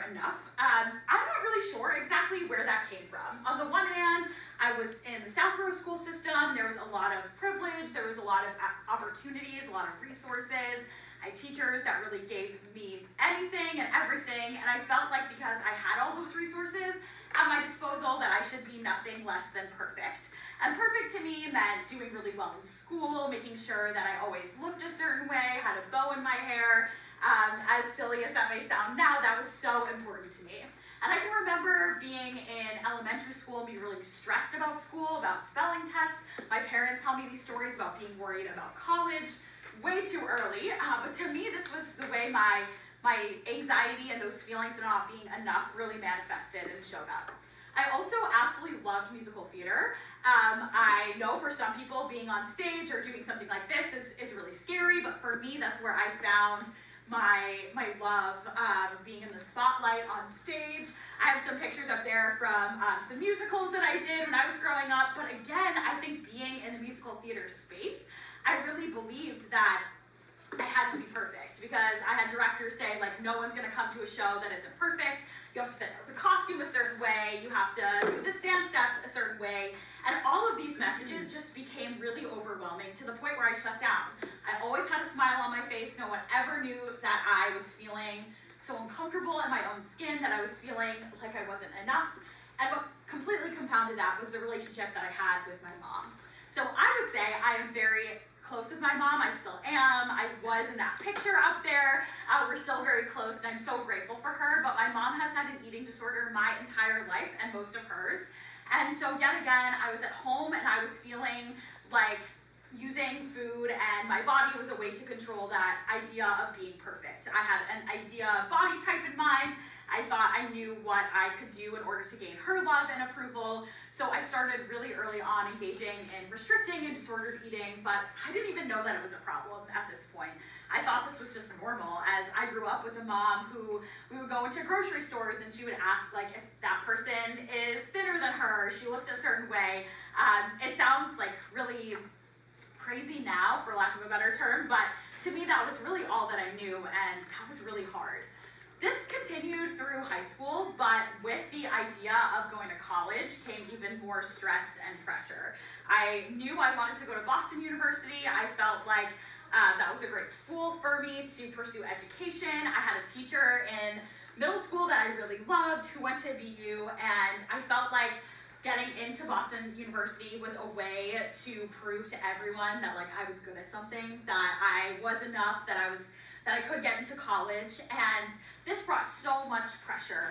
enough. I'm not really sure exactly where that came from. On the one hand, I was in the Southborough school system. There was a lot of privilege, there was a lot of opportunities, a lot of resources. I had teachers that really gave me anything and everything, and I felt like because I had all those resources at my disposal that I should be nothing less than perfect. And perfect to me meant doing really well in school, making sure that I always looked a certain way, had a bow in my hair. As silly as that may sound now, that was so important to me. And I can remember being in elementary school and being really stressed about school, about spelling tests. My parents tell me these stories about being worried about college way too early. But to me, this was the way my anxiety and those feelings of not being enough really manifested and showed up. I also absolutely loved musical theater. I know for some people being on stage or doing something like this is really scary, but for me, that's where I found my love of being in the spotlight on stage. I have some pictures up there from some musicals that I did when I was growing up, but again, I think being in the musical theater space, I really believed that I had to be perfect because I had directors say, like, no one's gonna come to a show that isn't perfect. You have to fit the costume a certain way, you have to do this dance step a certain way, and all of these messages just became really overwhelming to the point where I shut down. I always had a smile on my face, no one ever knew that I was feeling so uncomfortable in my own skin, that I was feeling like I wasn't enough, and what completely compounded that was the relationship that I had with my mom. So I would say I am very close with my mom. I still am. I was in that picture up there. We're still very close, and I'm so grateful for her, but my mom has had an eating disorder my entire life and most of hers. And so yet again, I was at home and I was feeling like using food and my body was a way to control that idea of being perfect. I had an idea of body type in mind. I thought I knew what I could do in order to gain her love and approval. So I started really early on engaging in restricting and disordered eating, but I didn't even know that it was a problem at this point. I thought this was just normal, as I grew up with a mom who we would go into grocery stores and she would ask, like, if that person is thinner than her, she looked a certain way. It sounds like really crazy now, for lack of a better term, but to me that was really all that I knew, and that was really hard. This continued through high school, but with the idea of going to college came even more stress and pressure. I knew I wanted to go to Boston University. I felt like that was a great school for me to pursue education. I had a teacher in middle school that I really loved who went to BU, and I felt like getting into Boston University was a way to prove to everyone that, like, I was good at something, that I was enough, that I could get into college. And this brought so much pressure